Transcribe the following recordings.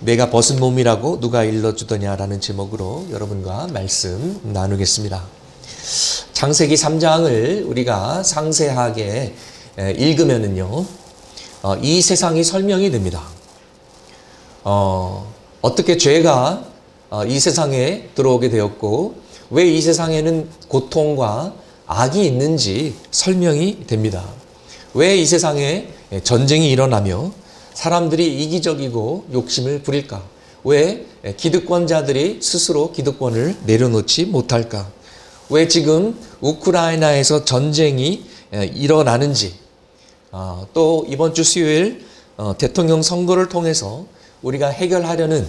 내가 벗은 몸이라고 누가 일러주더냐라는 제목으로 여러분과 말씀 나누겠습니다. 창세기 3장을 우리가 상세하게 읽으면은요, 이 세상이 설명이 됩니다. 어떻게 죄가 이 세상에 들어오게 되었고, 왜 이 세상에는 고통과 악이 있는지 설명이 됩니다. 왜 이 세상에 전쟁이 일어나며 사람들이 이기적이고 욕심을 부릴까? 왜 기득권자들이 스스로 기득권을 내려놓지 못할까? 왜 지금 우크라이나에서 전쟁이 일어나는지, 또 이번 주 수요일 대통령 선거를 통해서 우리가 해결하려는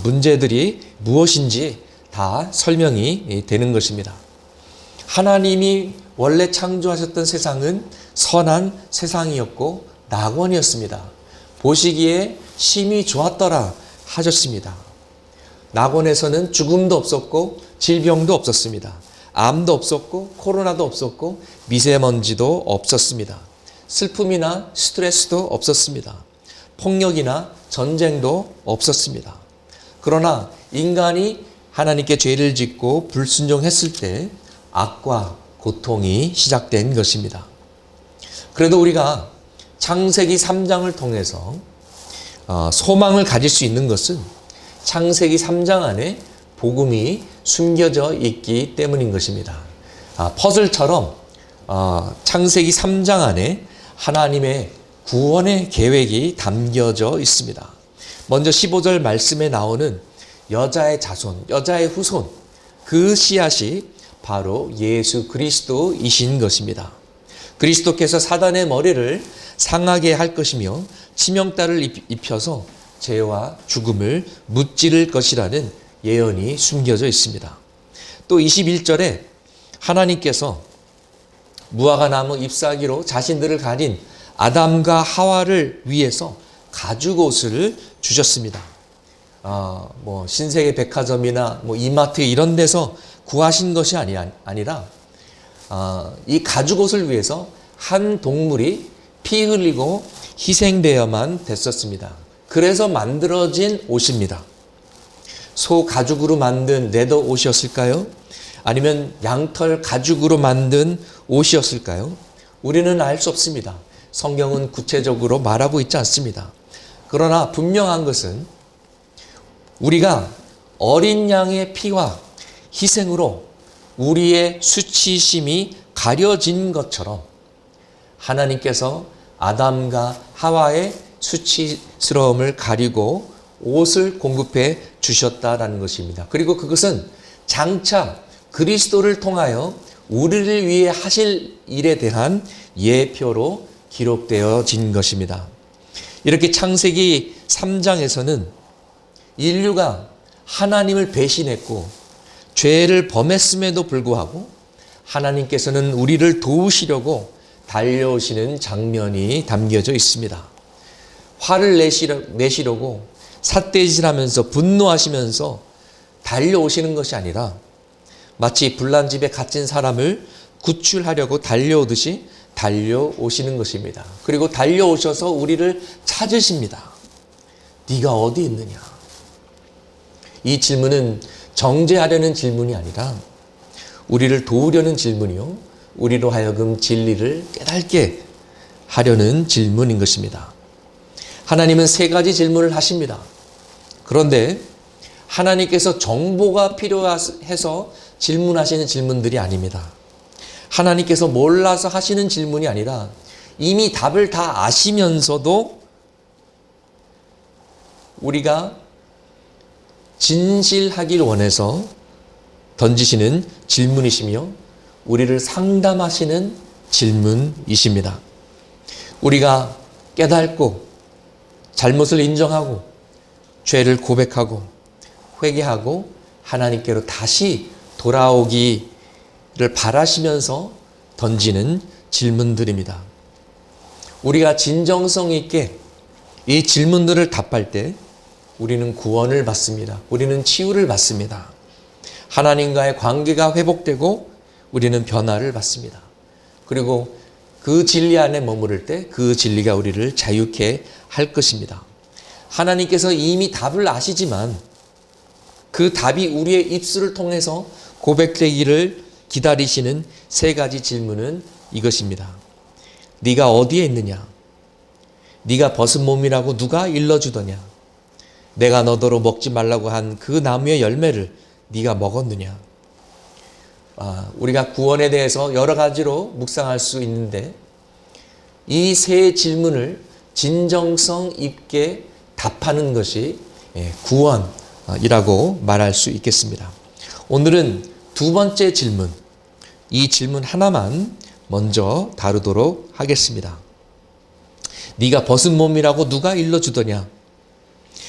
문제들이 무엇인지 다 설명이 되는 것입니다. 하나님이 원래 창조하셨던 세상은 선한 세상이었고 낙원이었습니다. 보시기에 심히 좋았더라 하셨습니다. 낙원에서는 죽음도 없었고 질병도 없었습니다. 암도 없었고 코로나도 없었고 미세먼지도 없었습니다. 슬픔이나 스트레스도 없었습니다. 폭력이나 전쟁도 없었습니다. 그러나 인간이 하나님께 죄를 짓고 불순종했을 때 악과 고통이 시작된 것입니다. 그래도 우리가 창세기 3장을 통해서 소망을 가질 수 있는 것은 창세기 3장 안에 복음이 숨겨져 있기 때문인 것입니다. 퍼즐처럼 창세기 3장 안에 하나님의 구원의 계획이 담겨져 있습니다. 먼저 15절 말씀에 나오는 여자의 자손, 여자의 후손, 그 씨앗이 바로 예수 그리스도이신 것입니다. 그리스도께서 사단의 머리를 상하게 할 것이며 치명타를 입혀서 죄와 죽음을 무찌를 것이라는 예언이 숨겨져 있습니다. 또 21절에 하나님께서 무화과 나무 잎사귀로 자신들을 가린 아담과 하와를 위해서 가죽옷을 주셨습니다. 신세계 백화점이나 이마트 이런 데서 구하신 것이 아니라 이 가죽옷을 위해서 한 동물이 피 흘리고 희생되어야만 됐었습니다. 그래서 만들어진 옷입니다. 소 가죽으로 만든 레더 옷이었을까요? 아니면 양털 가죽으로 만든 옷이었을까요? 우리는 알 수 없습니다. 성경은 구체적으로 말하고 있지 않습니다. 그러나 분명한 것은 우리가 어린 양의 피와 희생으로 우리의 수치심이 가려진 것처럼 하나님께서 아담과 하와의 수치스러움을 가리고 옷을 공급해 주셨다라는 것입니다. 그리고 그것은 장차 그리스도를 통하여 우리를 위해 하실 일에 대한 예표로 기록되어진 것입니다. 이렇게 창세기 3장에서는 인류가 하나님을 배신했고 죄를 범했음에도 불구하고 하나님께서는 우리를 도우시려고 달려오시는 장면이 담겨져 있습니다. 화를 내시려고 삿대질하면서 분노하시면서 달려오시는 것이 아니라 마치 불난 집에 갇힌 사람을 구출하려고 달려오듯이 달려오시는 것입니다. 그리고 달려오셔서 우리를 찾으십니다. 네가 어디 있느냐? 이 질문은 정죄하려는 질문이 아니라 우리를 도우려는 질문이요, 우리로 하여금 진리를 깨닫게 하려는 질문인 것입니다. 하나님은 세 가지 질문을 하십니다. 그런데 하나님께서 정보가 필요해서 질문하시는 질문들이 아닙니다. 하나님께서 몰라서 하시는 질문이 아니라 이미 답을 다 아시면서도 우리가 진실하길 원해서 던지시는 질문이시며 우리를 상담하시는 질문이십니다. 우리가 깨닫고 잘못을 인정하고 죄를 고백하고 회개하고 하나님께로 다시 돌아오기를 바라시면서 던지는 질문들입니다. 우리가 진정성 있게 이 질문들을 답할 때 우리는 구원을 받습니다. 우리는 치유를 받습니다. 하나님과의 관계가 회복되고 우리는 변화를 받습니다. 그리고 그 진리 안에 머무를 때 그 진리가 우리를 자유케 할 것입니다. 하나님께서 이미 답을 아시지만 그 답이 우리의 입술을 통해서 고백되기를 기다리시는 세 가지 질문은 이것입니다. 네가 어디에 있느냐? 네가 벗은 몸이라고 누가 일러주더냐? 내가 너더러 먹지 말라고 한 그 나무의 열매를 네가 먹었느냐? 우리가 구원에 대해서 여러 가지로 묵상할 수 있는데 이 세 질문을 진정성 있게 답하는 것이 구원이라고 말할 수 있겠습니다. 오늘은 두 번째 질문, 이 질문 하나만 먼저 다루도록 하겠습니다. 네가 벗은 몸이라고 누가 일러주더냐?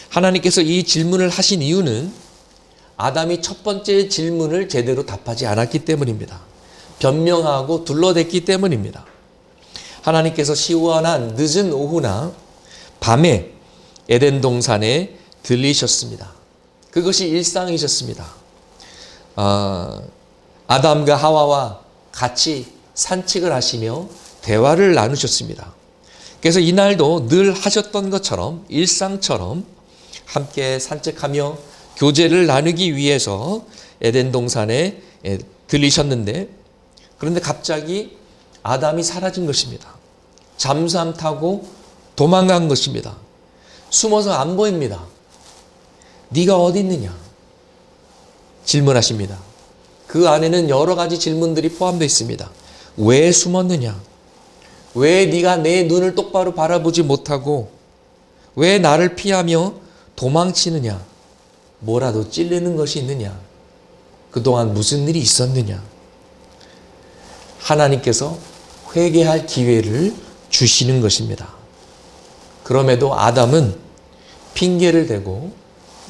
하나님께서 이 질문을 하신 이유는 아담이 첫 번째 질문을 제대로 답하지 않았기 때문입니다. 변명하고 둘러댔기 때문입니다. 하나님께서 시원한 늦은 오후나 밤에 에덴 동산에 들리셨습니다. 그것이 일상이셨습니다. 아담과 하와와 같이 산책을 하시며 대화를 나누셨습니다. 그래서 이날도 늘 하셨던 것처럼 일상처럼 함께 산책하며 교제를 나누기 위해서 에덴 동산에 들리셨는데 그런데 갑자기 아담이 사라진 것입니다. 잠수함 타고 도망간 것입니다. 숨어서 안 보입니다. 네가 어디 있느냐? 질문하십니다. 그 안에는 여러 가지 질문들이 포함되어 있습니다. 왜 숨었느냐? 왜 네가 내 눈을 똑바로 바라보지 못하고 왜 나를 피하며 도망치느냐? 뭐라도 찔리는 것이 있느냐? 그동안 무슨 일이 있었느냐? 하나님께서 회개할 기회를 주시는 것입니다. 그럼에도 아담은 핑계를 대고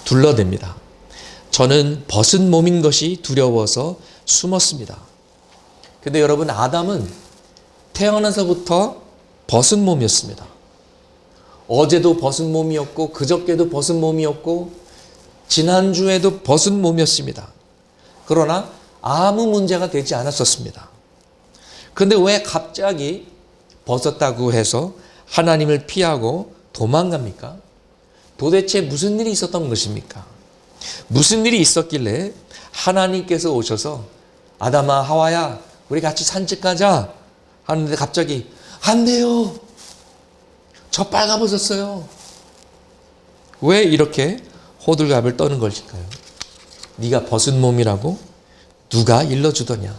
둘러댑니다. 저는 벗은 몸인 것이 두려워서 숨었습니다. 근데 여러분, 아담은 태어나서부터 벗은 몸이었습니다. 어제도 벗은 몸이었고 그저께도 벗은 몸이었고 지난주에도 벗은 몸이었습니다. 그러나 아무 문제가 되지 않았었습니다. 그런데 왜 갑자기 벗었다고 해서 하나님을 피하고 도망갑니까? 도대체 무슨 일이 있었던 것입니까? 무슨 일이 있었길래 하나님께서 오셔서 아담아, 하와야, 우리 같이 산책 가자 하는데 갑자기 안 돼요. 저 빨가벗었어요. 왜 이렇게 호들갑을 떠는 것일까요? 네가 벗은 몸이라고 누가 일러주더냐?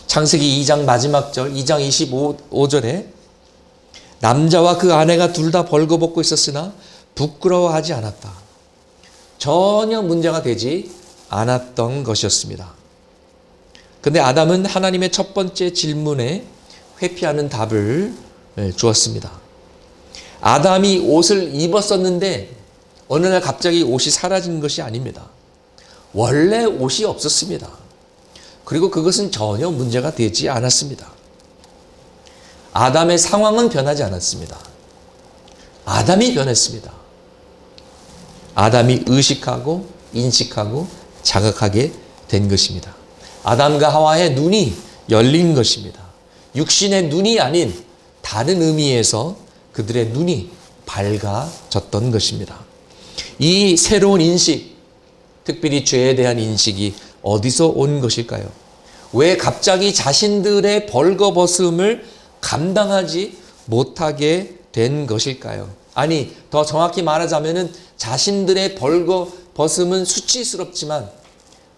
창세기 2장 마지막 절 2장 25절에 남자와 그 아내가 둘 다 벌거벗고 있었으나 부끄러워하지 않았다. 전혀 문제가 되지 않았던 것이었습니다. 그런데 아담은 하나님의 첫 번째 질문에 회피하는 답을 주었습니다. 아담이 옷을 입었었는데 어느 날 갑자기 옷이 사라진 것이 아닙니다. 원래 옷이 없었습니다. 그리고 그것은 전혀 문제가 되지 않았습니다. 아담의 상황은 변하지 않았습니다. 아담이 변했습니다. 아담이 의식하고 인식하고 자각하게 된 것입니다. 아담과 하와의 눈이 열린 것입니다. 육신의 눈이 아닌 다른 의미에서 그들의 눈이 밝아졌던 것입니다. 이 새로운 인식, 특별히 죄에 대한 인식이 어디서 온 것일까요? 왜 갑자기 자신들의 벌거벗음을 감당하지 못하게 된 것일까요? 아니, 더 정확히 말하자면 자신들의 벌거벗음은 수치스럽지만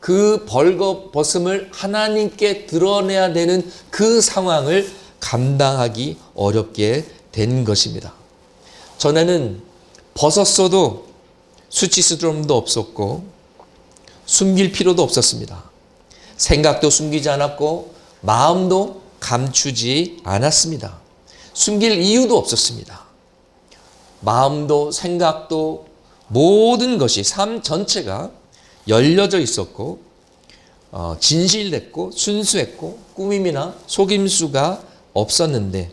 그 벌거벗음을 하나님께 드러내야 되는 그 상황을 감당하기 어렵게 된 것입니다. 전에는 벗었어도 수치스러움도 없었고 숨길 필요도 없었습니다. 생각도 숨기지 않았고 마음도 감추지 않았습니다. 숨길 이유도 없었습니다. 마음도 생각도 모든 것이 삶 전체가 열려져 있었고 진실됐고 순수했고 꾸밈이나 속임수가 없었는데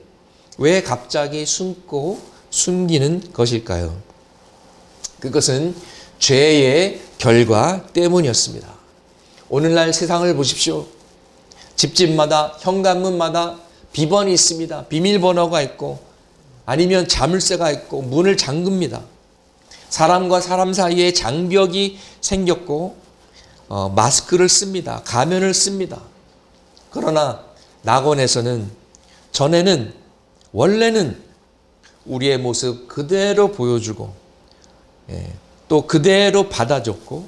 왜 갑자기 숨고 숨기는 것일까요? 그것은 죄의 결과 때문이었습니다. 오늘날 세상을 보십시오. 집집마다 현관문마다 비번이 있습니다. 비밀번호가 있고 아니면 자물쇠가 있고 문을 잠급니다. 사람과 사람 사이에 장벽이 생겼고 마스크를 씁니다. 가면을 씁니다. 그러나 낙원에서는 원래는 우리의 모습 그대로 보여주고 또 그대로 받아줬고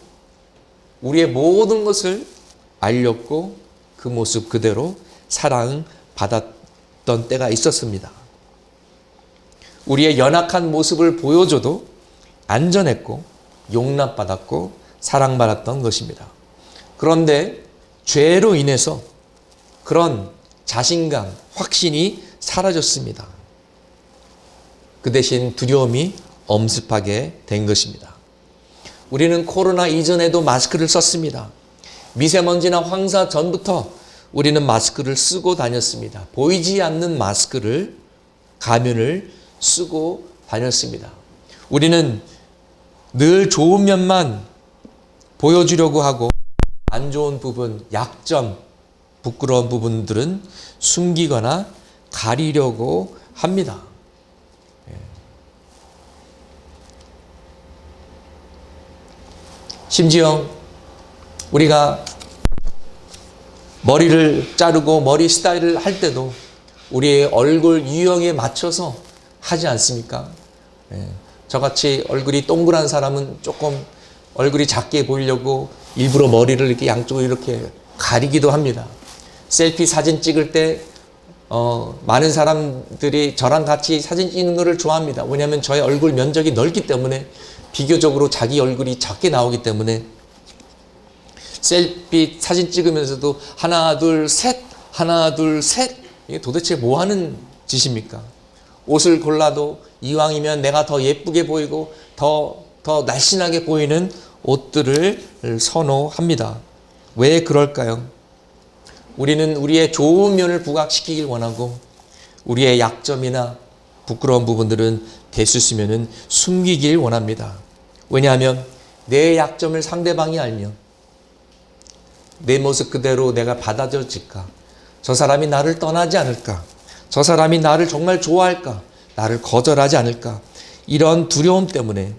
우리의 모든 것을 알렸고 그 모습 그대로 사랑받았던 때가 있었습니다. 우리의 연약한 모습을 보여줘도 안전했고 용납받았고 사랑받았던 것입니다. 그런데 죄로 인해서 그런 자신감, 확신이 사라졌습니다. 그 대신 두려움이 엄습하게 된 것입니다. 우리는 코로나 이전에도 마스크를 썼습니다. 미세먼지나 황사 전부터 우리는 마스크를 쓰고 다녔습니다. 보이지 않는 마스크를, 가면을 쓰고 다녔습니다. 우리는 늘 좋은 면만 보여주려고 하고 안 좋은 부분, 약점, 부끄러운 부분들은 숨기거나 가리려고 합니다. 심지어 우리가 머리를 자르고 머리 스타일을 할 때도 우리의 얼굴 유형에 맞춰서 하지 않습니까? 저같이 얼굴이 동그란 사람은 조금 얼굴이 작게 보이려고 일부러 머리를 이렇게 양쪽으로 이렇게 가리기도 합니다. 셀피 사진 찍을 때 많은 사람들이 저랑 같이 사진 찍는 것을 좋아합니다. 왜냐하면 저의 얼굴 면적이 넓기 때문에 비교적으로 자기 얼굴이 작게 나오기 때문에 셀피 사진 찍으면서도 하나 둘 셋 하나 둘 셋 이게 도대체 뭐 하는 짓입니까? 옷을 골라도 이왕이면 내가 더 예쁘게 보이고 더 날씬하게 보이는 옷들을 선호합니다. 왜 그럴까요? 우리는 우리의 좋은 면을 부각시키길 원하고 우리의 약점이나 부끄러운 부분들은 되수으면 숨기길 원합니다. 왜냐하면 내 약점을 상대방이 알면 내 모습 그대로 내가 받아들여질까? 저 사람이 나를 떠나지 않을까? 저 사람이 나를 정말 좋아할까? 나를 거절하지 않을까? 이런 두려움 때문에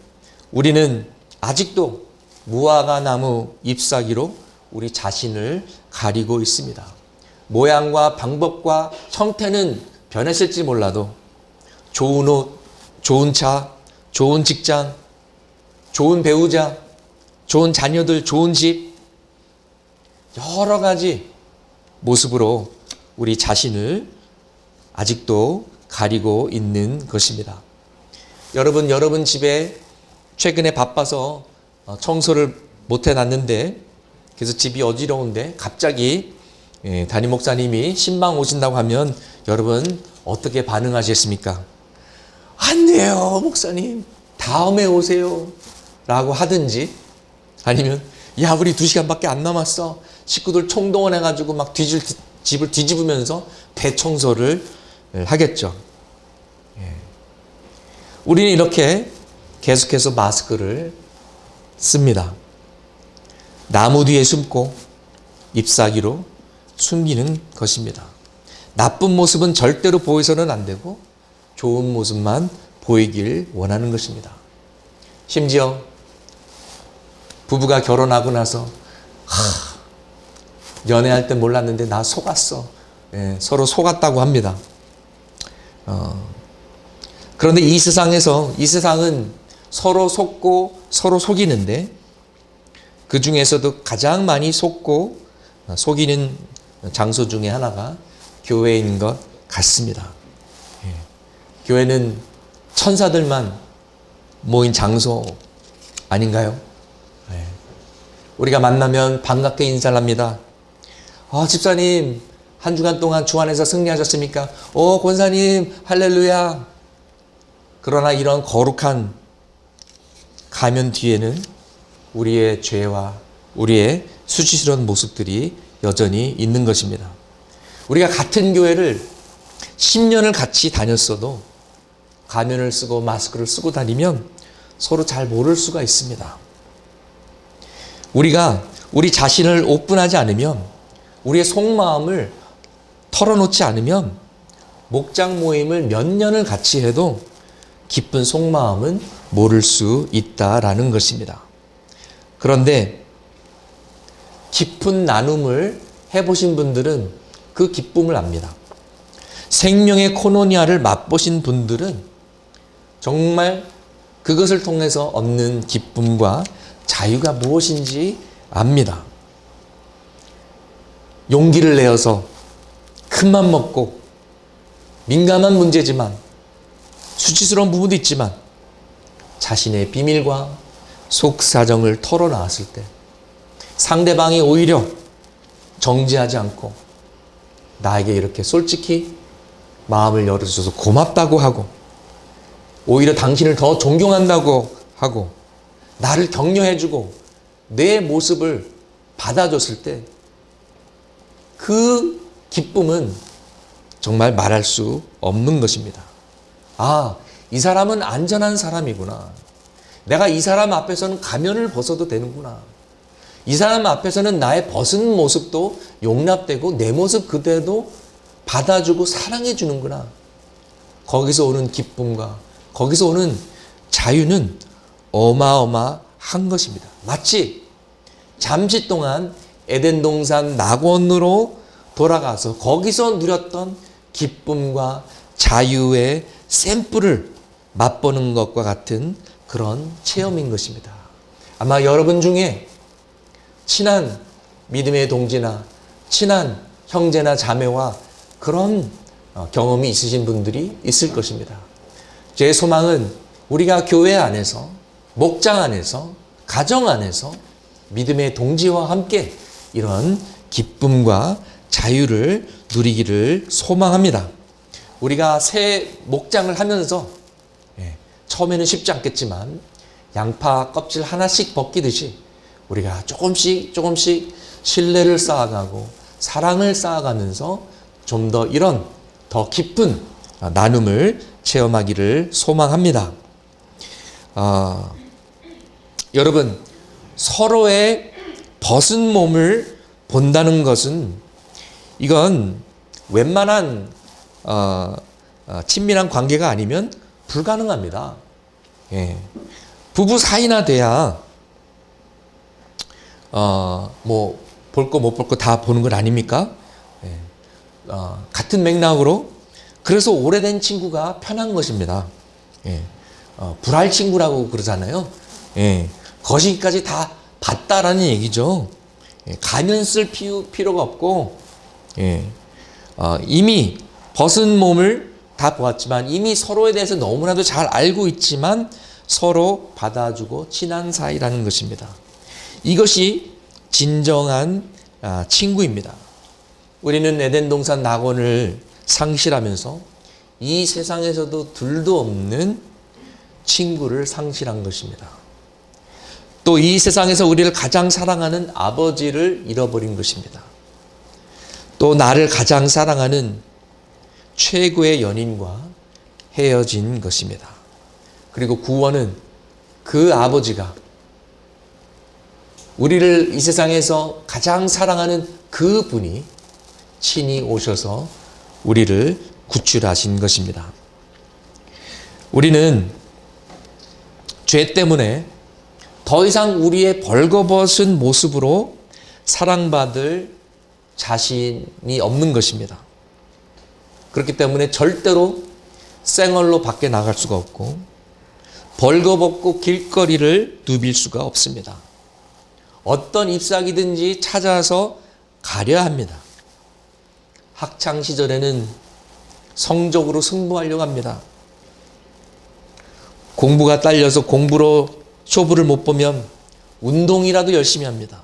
우리는 아직도 무화과 나무 잎사귀로 우리 자신을 가리고 있습니다. 모양과 방법과 형태는 변했을지 몰라도 좋은 옷, 좋은 차, 좋은 직장, 좋은 배우자, 좋은 자녀들, 좋은 집, 여러 가지 모습으로 우리 자신을 아직도 가리고 있는 것입니다. 여러분 집에 최근에 바빠서 청소를 못 해놨는데 그래서 집이 어지러운데 갑자기 담임 목사님이 신방 오신다고 하면 여러분 어떻게 반응하시겠습니까? 안 돼요 목사님 다음에 오세요 라고 하든지 아니면 야 우리 2시간밖에 안 남았어 식구들 총동원해가지고 막 집을 뒤집으면서 대청소를 하겠죠. 우리는 이렇게 계속해서 마스크를 씁니다. 나무 뒤에 숨고 잎사귀로 숨기는 것입니다. 나쁜 모습은 절대로 보여서는 안 되고 좋은 모습만 보이길 원하는 것입니다. 심지어 부부가 결혼하고 나서 연애할 때 몰랐는데 나 속았어. 서로 속았다고 합니다. 그런데 이 세상은 서로 속고 서로 속이는데 그 중에서도 가장 많이 속고 속이는 장소 중에 하나가 교회인 것 같습니다. 교회는 천사들만 모인 장소 아닌가요? 우리가 만나면 반갑게 인사를 합니다. 집사님 한 주간 동안 주 안에서 승리하셨습니까? 권사님 할렐루야. 그러나 이런 거룩한 가면 뒤에는 우리의 죄와 우리의 수치스러운 모습들이 여전히 있는 것입니다. 우리가 같은 교회를 10년을 같이 다녔어도 가면을 쓰고 마스크를 쓰고 다니면 서로 잘 모를 수가 있습니다. 우리가 우리 자신을 오픈하지 않으면 우리의 속마음을 털어놓지 않으면 목장 모임을 몇 년을 같이 해도 깊은 속마음은 모를 수 있다라는 것입니다. 그런데 깊은 나눔을 해보신 분들은 그 기쁨을 압니다. 생명의 코노니아를 맛보신 분들은 정말 그것을 통해서 얻는 기쁨과 자유가 무엇인지 압니다. 용기를 내어서 큰맘 먹고 민감한 문제지만 수치스러운 부분도 있지만 자신의 비밀과 속사정을 털어놨을 때 상대방이 오히려 정지하지 않고 나에게 이렇게 솔직히 마음을 열어줘서 고맙다고 하고 오히려 당신을 더 존경한다고 하고 나를 격려해주고 내 모습을 받아줬을 때 그 기쁨은 정말 말할 수 없는 것입니다. 아, 이 사람은 안전한 사람이구나. 내가 이 사람 앞에서는 가면을 벗어도 되는구나. 이 사람 앞에서는 나의 벗은 모습도 용납되고 내 모습 그대로 받아주고 사랑해 주는구나. 거기서 오는 기쁨과 거기서 오는 자유는 어마어마한 것입니다. 마치 잠시 동안 에덴 동산 낙원으로 돌아가서 거기서 누렸던 기쁨과 자유의 샘플을 맛보는 것과 같은 그런 체험인 것입니다. 아마 여러분 중에 친한 믿음의 동지나 친한 형제나 자매와 그런 경험이 있으신 분들이 있을 것입니다. 제 소망은 우리가 교회 안에서, 목장 안에서, 가정 안에서 믿음의 동지와 함께 이런 기쁨과 자유를 누리기를 소망합니다. 우리가 새 목장을 하면서 처음에는 쉽지 않겠지만 양파 껍질 하나씩 벗기듯이 우리가 조금씩 신뢰를 쌓아가고 사랑을 쌓아가면서 좀 더 이런 더 깊은 나눔을 체험하기를 소망합니다. 여러분, 서로의 벗은 몸을 본다는 것은 이건 웬만한 친밀한 관계가 아니면 불가능합니다. 예. 부부 사이나 돼야 뭐 볼 거 못 볼 거 다 보는 건 아닙니까? 예. 같은 맥락으로 그래서 오래된 친구가 편한 것입니다. 예. 불알 친구라고 그러잖아요. 예. 거시기까지 다 봤다라는 얘기죠. 예. 가면 쓸 필요가 없고 예. 이미 벗은 몸을 다 보았지만 이미 서로에 대해서 너무나도 잘 알고 있지만 서로 받아주고 친한 사이라는 것입니다. 이것이 진정한 친구입니다. 우리는 에덴 동산 낙원을 상실하면서 이 세상에서도 둘도 없는 친구를 상실한 것입니다. 또 이 세상에서 우리를 가장 사랑하는 아버지를 잃어버린 것입니다. 또 나를 가장 사랑하는 최고의 연인과 헤어진 것입니다. 그리고 구원은 그 아버지가 우리를 이 세상에서 가장 사랑하는 그 분이 친히 오셔서 우리를 구출하신 것입니다. 우리는 죄 때문에 더 이상 우리의 벌거벗은 모습으로 사랑받을 자신이 없는 것입니다. 그렇기 때문에 절대로 생얼로 밖에 나갈 수가 없고 벌거벗고 길거리를 누빌 수가 없습니다. 어떤 잎사귀든지 찾아서 가려야 합니다. 학창 시절에는 성적으로 승부하려고 합니다. 공부가 딸려서 공부로 쇼부를 못 보면 운동이라도 열심히 합니다.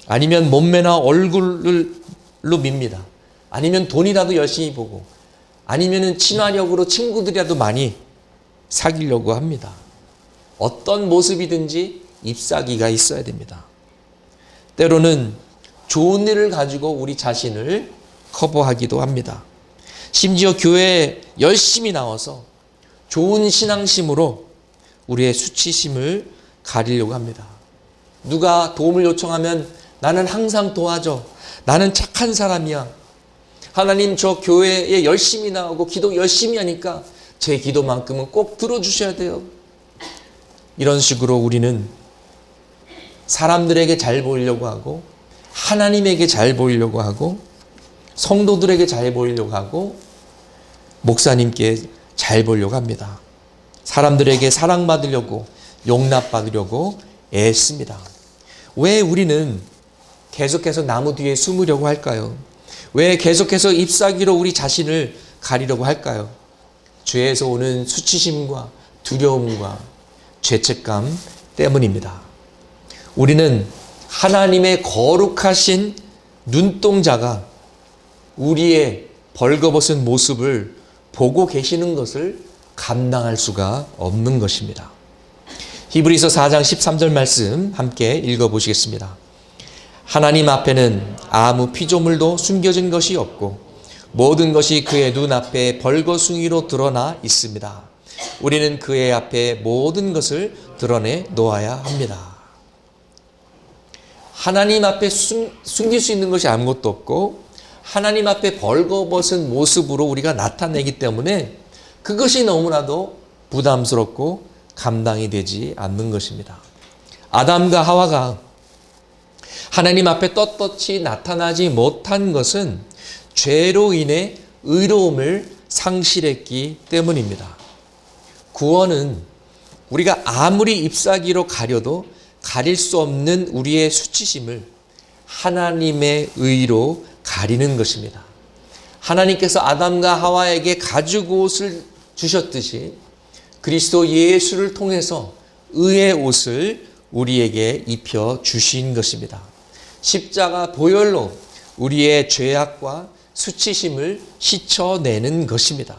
아니면 몸매나 얼굴로 밉니다. 아니면 돈이라도 열심히 보고 아니면 친화력으로 친구들이라도 많이 사귀려고 합니다. 어떤 모습이든지 잎사귀가 있어야 됩니다. 때로는 좋은 일을 가지고 우리 자신을 커버하기도 합니다. 심지어 교회에 열심히 나와서 좋은 신앙심으로 우리의 수치심을 가리려고 합니다. 누가 도움을 요청하면 나는 항상 도와줘. 나는 착한 사람이야. 하나님 저 교회에 열심히 나오고 기도 열심히 하니까 제 기도만큼은 꼭 들어주셔야 돼요. 이런 식으로 우리는 사람들에게 잘 보이려고 하고 하나님에게 잘 보이려고 하고 성도들에게 잘 보이려고 하고 목사님께 잘 보이려고 합니다. 사람들에게 사랑받으려고 용납받으려고 애씁니다. 왜 우리는 계속해서 나무 뒤에 숨으려고 할까요? 왜 계속해서 잎사귀로 우리 자신을 가리려고 할까요? 죄에서 오는 수치심과 두려움과 죄책감 때문입니다. 우리는 하나님의 거룩하신 눈동자가 우리의 벌거벗은 모습을 보고 계시는 것을 감당할 수가 없는 것입니다. 히브리서 4장 13절 말씀 함께 읽어보시겠습니다. 하나님 앞에는 아무 피조물도 숨겨진 것이 없고 모든 것이 그의 눈앞에 벌거숭이로 드러나 있습니다. 우리는 그의 앞에 모든 것을 드러내 놓아야 합니다. 하나님 앞에 숨길 수 있는 것이 아무것도 없고 하나님 앞에 벌거벗은 모습으로 우리가 나타내기 때문에 그것이 너무나도 부담스럽고 감당이 되지 않는 것입니다. 아담과 하와가 하나님 앞에 떳떳이 나타나지 못한 것은 죄로 인해 의로움을 상실했기 때문입니다. 구원은 우리가 아무리 잎사귀로 가려도 가릴 수 없는 우리의 수치심을 하나님의 의로 가리는 것입니다. 하나님께서 아담과 하와에게 가죽 옷을 주셨듯이 그리스도 예수를 통해서 의의 옷을 우리에게 입혀 주신 것입니다. 십자가 보혈로 우리의 죄악과 수치심을 씻어내는 것입니다.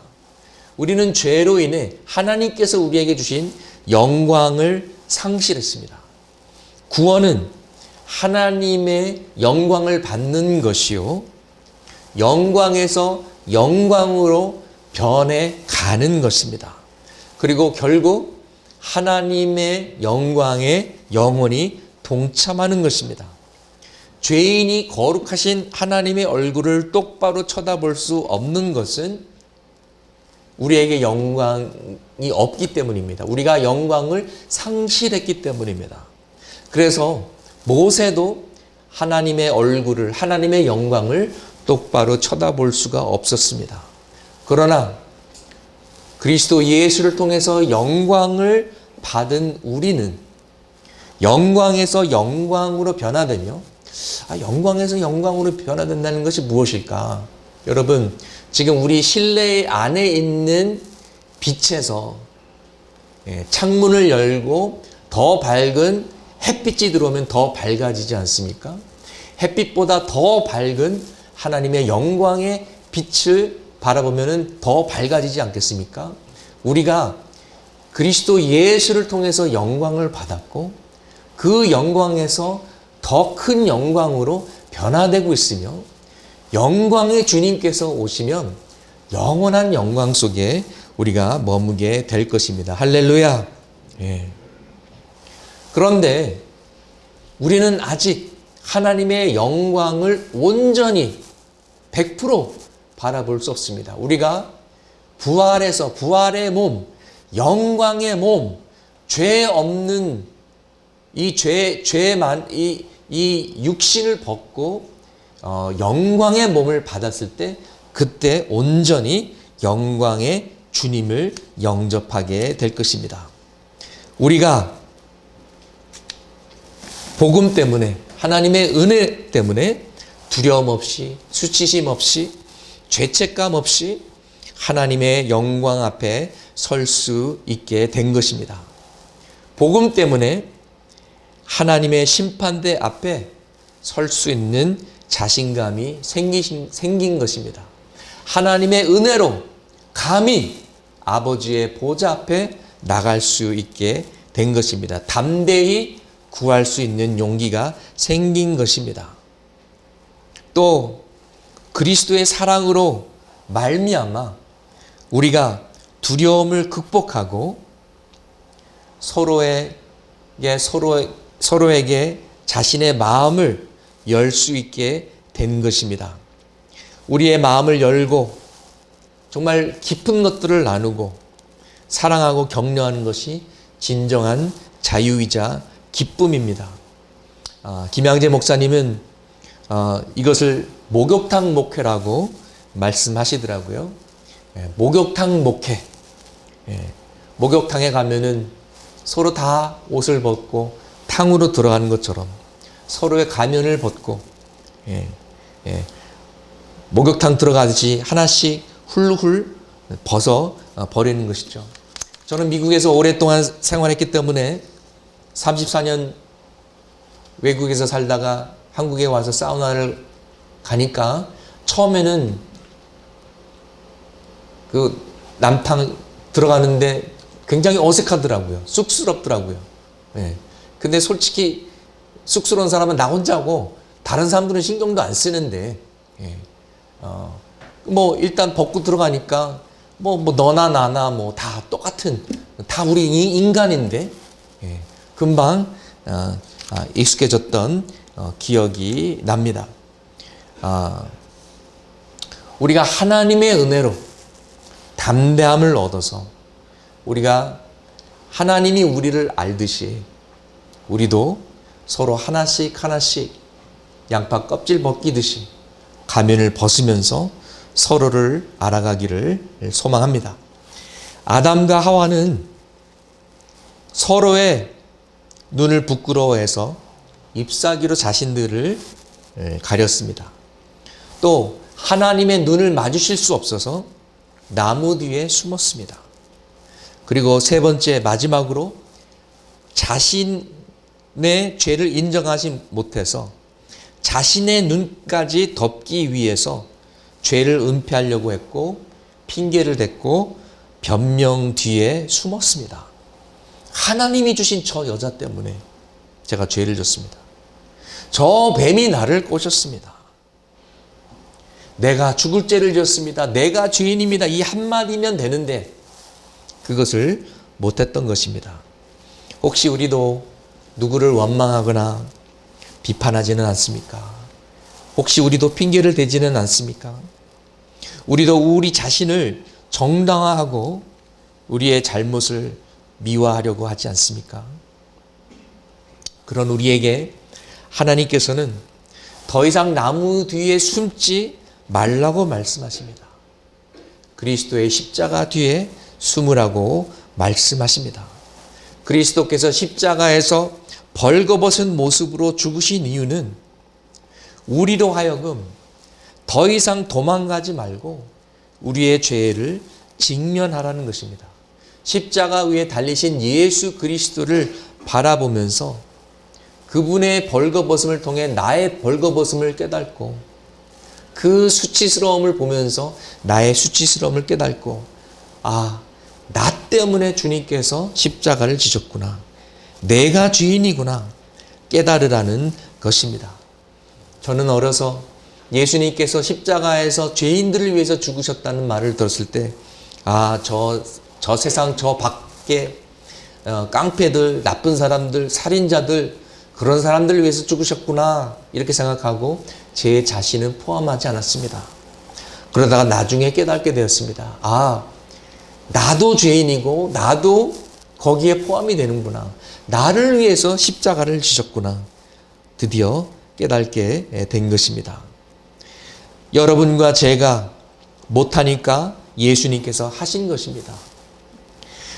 우리는 죄로 인해 하나님께서 우리에게 주신 영광을 상실했습니다. 구원은 하나님의 영광을 받는 것이요, 영광에서 영광으로 변해가는 것입니다. 그리고 결국 하나님의 영광에 영원히 동참하는 것입니다. 죄인이 거룩하신 하나님의 얼굴을 똑바로 쳐다볼 수 없는 것은 우리에게 영광이 없기 때문입니다. 우리가 영광을 상실했기 때문입니다. 그래서 모세도 하나님의 얼굴을, 하나님의 영광을 똑바로 쳐다볼 수가 없었습니다. 그러나 그리스도 예수를 통해서 영광을 받은 우리는 영광에서 영광으로 변화되며, 영광에서 영광으로 변화된다는 것이 무엇일까? 여러분, 지금 우리 실내 안에 있는 빛에서 창문을 열고 더 밝은 햇빛이 들어오면 더 밝아지지 않습니까? 햇빛보다 더 밝은 하나님의 영광의 빛을 바라보면 더 밝아지지 않겠습니까? 우리가 그리스도 예수를 통해서 영광을 받았고 그 영광에서 더 큰 영광으로 변화되고 있으며 영광의 주님께서 오시면 영원한 영광 속에 우리가 머무게 될 것입니다. 할렐루야. 예. 그런데 우리는 아직 하나님의 영광을 온전히 100% 바라볼 수 없습니다. 우리가 부활해서 부활의 몸, 영광의 몸, 죄 없는 이 육신을 벗고 영광의 몸을 받았을 때 그때 온전히 영광의 주님을 영접하게 될 것입니다. 우리가 복음 때문에, 하나님의 은혜 때문에 두려움 없이, 수치심 없이, 죄책감 없이 하나님의 영광 앞에 설 수 있게 된 것입니다. 복음 때문에 하나님의 심판대 앞에 설 수 있는 자신감이 생긴 것입니다. 하나님의 은혜로 감히 아버지의 보좌 앞에 나갈 수 있게 된 것입니다. 담대히 구할 수 있는 용기가 생긴 것입니다. 또 그리스도의 사랑으로 말미암아 우리가 두려움을 극복하고 서로에게 자신의 마음을 열 수 있게 된 것입니다. 우리의 마음을 열고 정말 깊은 것들을 나누고 사랑하고 격려하는 것이 진정한 자유이자 기쁨입니다. 김양재 목사님은 이것을 목욕탕 목회라고 말씀하시더라고요. 목욕탕 목회. 목욕탕에 가면은 서로 다 옷을 벗고 탕으로 들어가는 것처럼 서로의 가면을 벗고 목욕탕 들어가듯이 하나씩 훌훌 벗어 버리는 것이죠. 저는 미국에서 오랫동안 생활했기 때문에 34년 외국에서 살다가 한국에 와서 사우나를 가니까 처음에는 그 남탕 들어가는데 굉장히 어색하더라고요. 쑥스럽더라고요. 근데 솔직히 쑥스러운 사람은 나 혼자고 다른 사람들은 신경도 안 쓰는데 뭐 일단 벗고 들어가니까 뭐 너나 나나 뭐 다 똑같은 다 우리 인간인데 금방 익숙해졌던 기억이 납니다. 우리가 하나님의 은혜로 담대함을 얻어서 우리가 하나님이 우리를 알듯이 우리도 서로 하나씩 하나씩 양파 껍질 벗기듯이 가면을 벗으면서 서로를 알아가기를 소망합니다. 아담과 하와는 서로의 눈을 부끄러워해서 잎사귀로 자신들을 가렸습니다. 또 하나님의 눈을 마주칠 수 없어서 나무 뒤에 숨었습니다. 그리고 세 번째 마지막으로 자신의 죄를 인정하지 못해서 자신의 눈까지 덮기 위해서 죄를 은폐하려고 했고 핑계를 댔고 변명 뒤에 숨었습니다. 하나님이 주신 저 여자 때문에 제가 죄를 졌습니다. 저 뱀이 나를 꼬셨습니다. 내가 죽을 죄를 지었습니다. 내가 죄인입니다. 이 한마디면 되는데 그것을 못했던 것입니다. 혹시 우리도 누구를 원망하거나 비판하지는 않습니까? 혹시 우리도 핑계를 대지는 않습니까? 우리도 우리 자신을 정당화하고 우리의 잘못을 미화하려고 하지 않습니까? 그런 우리에게 하나님께서는 더 이상 나무 뒤에 숨지 말라고 말씀하십니다. 그리스도의 십자가 뒤에 숨으라고 말씀하십니다. 그리스도께서 십자가에서 벌거벗은 모습으로 죽으신 이유는 우리로 하여금 더 이상 도망가지 말고 우리의 죄를 직면하라는 것입니다. 십자가 위에 달리신 예수 그리스도를 바라보면서 그분의 벌거벗음을 통해 나의 벌거벗음을 깨닫고 그 수치스러움을 보면서 나의 수치스러움을 깨닫고 나 때문에 주님께서 십자가를 지셨구나. 내가 죄인이구나. 깨달으라는 것입니다. 저는 어려서 예수님께서 십자가에서 죄인들을 위해서 죽으셨다는 말을 들었을 때 저 세상 저 밖에 깡패들, 나쁜 사람들, 살인자들 그런 사람들을 위해서 죽으셨구나 이렇게 생각하고 제 자신은 포함하지 않았습니다. 그러다가 나중에 깨닫게 되었습니다. 나도 죄인이고 나도 거기에 포함이 되는구나. 나를 위해서 십자가를 지셨구나. 드디어 깨닫게 된 것입니다. 여러분과 제가 못하니까 예수님께서 하신 것입니다.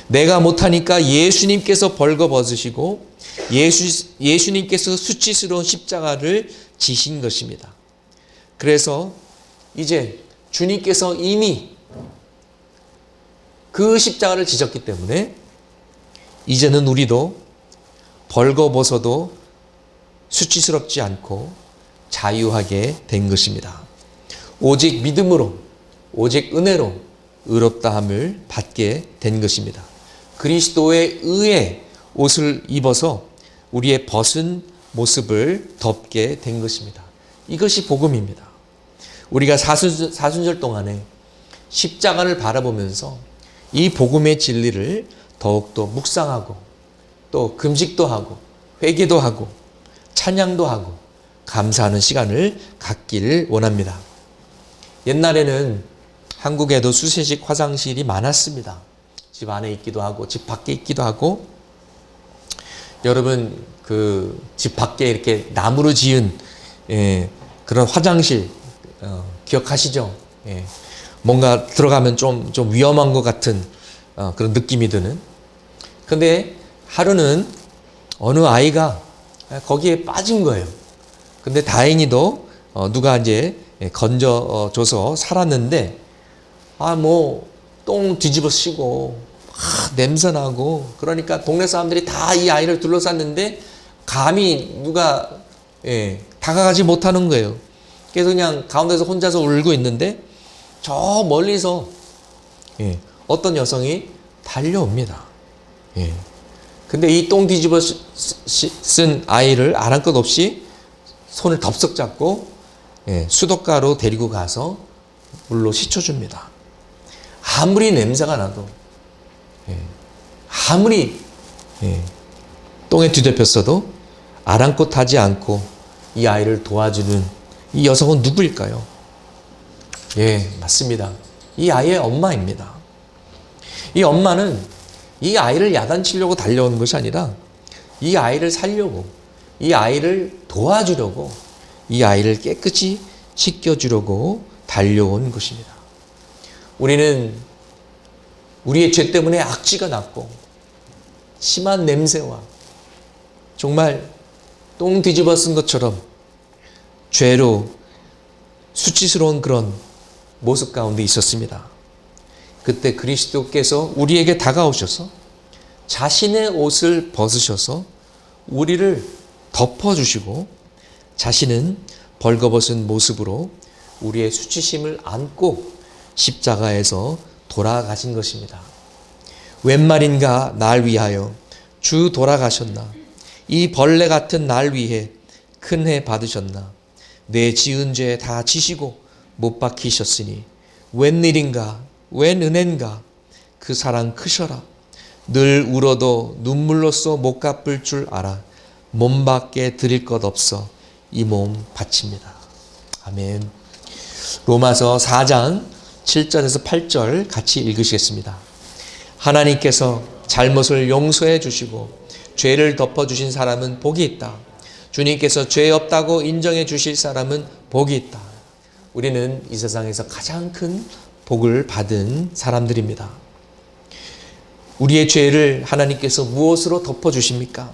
내가 못하니까 예수님께서 벌거벗으시고 예수님께서 수치스러운 십자가를 지신 것입니다. 그래서 이제 주님께서 이미 그 십자가를 지셨기 때문에 이제는 우리도 벌거벗어도 수치스럽지 않고 자유하게 된 것입니다. 오직 믿음으로, 오직 은혜로 의롭다함을 받게 된 것입니다. 그리스도의 의의 옷을 입어서 우리의 벗은 모습을 덮게 된 것입니다. 이것이 복음입니다. 우리가 사순절 동안에 십자가를 바라보면서 이 복음의 진리를 더욱더 묵상하고 또 금식도 하고 회개도 하고 찬양도 하고 감사하는 시간을 갖기를 원합니다. 옛날에는 한국에도 수세식 화장실이 많았습니다. 집 안에 있기도 하고 집 밖에 있기도 하고. 여러분 그 집 밖에 이렇게 나무로 지은 그런 화장실 기억하시죠? 뭔가 들어가면 좀 위험한 것 같은 그런 느낌이 드는. 근데 하루는 어느 아이가 거기에 빠진 거예요. 근데 다행히도 누가 이제 건져줘서 살았는데, 똥 뒤집어 씌고 냄새 나고 그러니까 동네 사람들이 다 이 아이를 둘러쌌는데 감히 누가 다가가지 못하는 거예요. 그래서 그냥 가운데서 혼자서 울고 있는데 저 멀리서 어떤 여성이 달려옵니다. 근데 이 똥 뒤집어 쓴 아이를 아랑 것 없이 손을 덥석 잡고 수도가로 데리고 가서 물로 씻어줍니다. 아무리 냄새가 나도, 아무리 똥에 뒤덮였어도 아랑곳하지 않고 이 아이를 도와주는 이 여성은 누구일까요? 맞습니다. 이 아이의 엄마입니다. 이 엄마는 이 아이를 야단치려고 달려오는 것이 아니라 이 아이를 살려고, 이 아이를 도와주려고, 이 아이를 깨끗이 씻겨주려고 달려온 것입니다. 우리는 우리의 죄 때문에 악취가 났고 심한 냄새와 정말 똥 뒤집어 쓴 것처럼 죄로 수치스러운 그런 모습 가운데 있었습니다. 그때 그리스도께서 우리에게 다가오셔서 자신의 옷을 벗으셔서 우리를 덮어주시고 자신은 벌거벗은 모습으로 우리의 수치심을 안고 십자가에서 돌아가신 것입니다. 웬 말인가 날 위하여 주 돌아가셨나. 이 벌레 같은 날 위해 큰 해 받으셨나. 내 지은 죄 다 지시고 못 박히셨으니 웬일인가 웬 은혜인가. 그 사랑 크셔라. 늘 울어도 눈물로써 못 갚을 줄 알아. 몸밖에 드릴 것 없어 이 몸 바칩니다. 아멘. 로마서 4장 7절에서 8절 같이 읽으시겠습니다. 하나님께서 잘못을 용서해 주시고 죄를 덮어주신 사람은 복이 있다. 주님께서 죄 없다고 인정해 주실 사람은 복이 있다. 우리는 이 세상에서 가장 큰 복을 받은 사람들입니다. 우리의 죄를 하나님께서 무엇으로 덮어주십니까?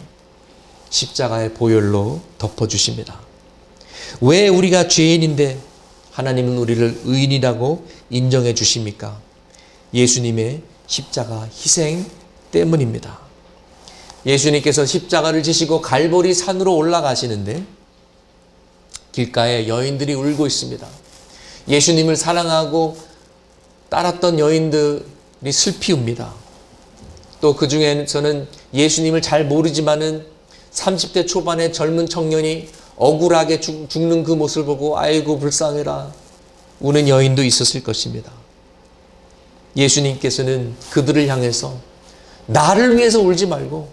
십자가의 보혈로 덮어주십니다. 왜 우리가 죄인인데 하나님은 우리를 의인이라고 인정해 주십니까? 예수님의 십자가 희생 때문입니다. 예수님께서 십자가를 지시고 갈보리 산으로 올라가시는데 길가에 여인들이 울고 있습니다. 예수님을 사랑하고 따랐던 여인들이 슬피 웁니다. 또 그 중에서는 예수님을 잘 모르지만은 30대 초반의 젊은 청년이 억울하게 죽는 그 모습을 보고 아이고 불쌍해라 우는 여인도 있었을 것입니다. 예수님께서는 그들을 향해서 나를 위해서 울지 말고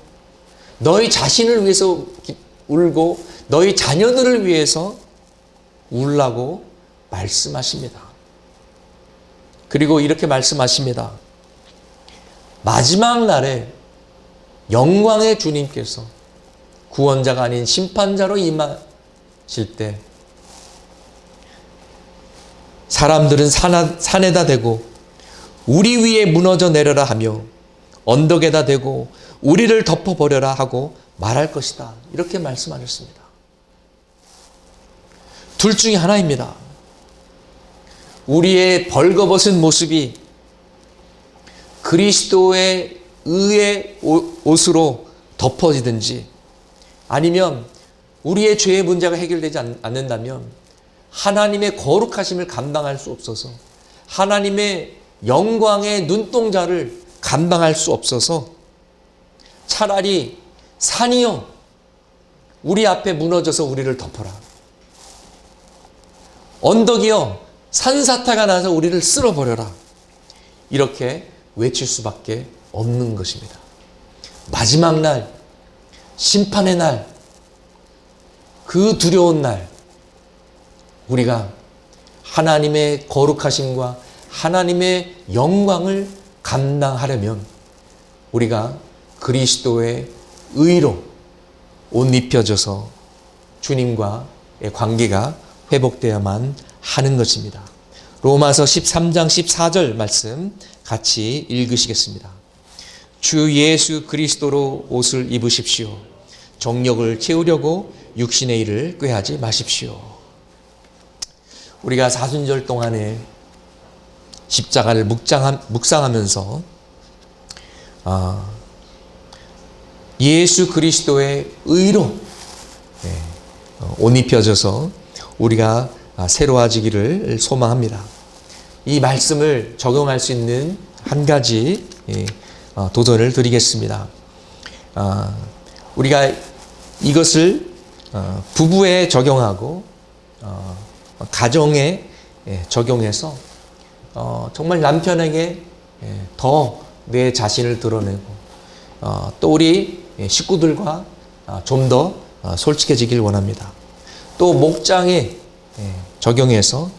너희 자신을 위해서 울고 너희 자녀들을 위해서 울라고 말씀하십니다. 그리고 이렇게 말씀하십니다. 마지막 날에 영광의 주님께서 구원자가 아닌 심판자로 임하실 때 사람들은 산에다 대고 우리 위에 무너져 내려라 하며 언덕에다 대고 우리를 덮어버려라 하고 말할 것이다. 이렇게 말씀하셨습니다. 둘 중에 하나입니다. 우리의 벌거벗은 모습이 그리스도의 의의 옷으로 덮어지든지 아니면 우리의 죄의 문제가 해결되지 않는다면 하나님의 거룩하심을 감당할 수 없어서 하나님의 영광의 눈동자를 감당할 수 없어서 차라리 산이여 우리 앞에 무너져서 우리를 덮어라. 언덕이여 산사태가 나서 우리를 쓸어버려라. 이렇게 외칠 수밖에 없는 것입니다. 마지막 날, 심판의 날, 그 두려운 날 우리가 하나님의 거룩하심과 하나님의 영광을 감당하려면 우리가 그리스도의 의로 옷 입혀져서 주님과의 관계가 회복되어야만 하는 것입니다. 로마서 13장 14절 말씀 같이 읽으시겠습니다. 주 예수 그리스도로 옷을 입으십시오. 정욕을 채우려고 육신의 일을 꾀하지 마십시오. 우리가 사순절 동안에 십자가를 묵상하면서 예수 그리스도의 의로 옷 입혀져서 우리가 새로워지기를 소망합니다. 이 말씀을 적용할 수 있는 한 가지 도전을 드리겠습니다. 우리가 이것을 부부에 적용하고 가정에 적용해서 정말 남편에게 더 내 자신을 드러내고 또 우리 식구들과 좀 더 솔직해지길 원합니다. 또 목장에 적용해서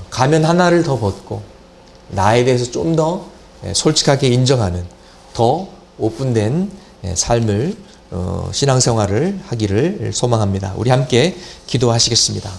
가면 하나를 더 벗고 나에 대해서 좀 더 솔직하게 인정하는 더 오픈된 삶을 신앙생활을 하기를 소망합니다. 우리 함께 기도하시겠습니다.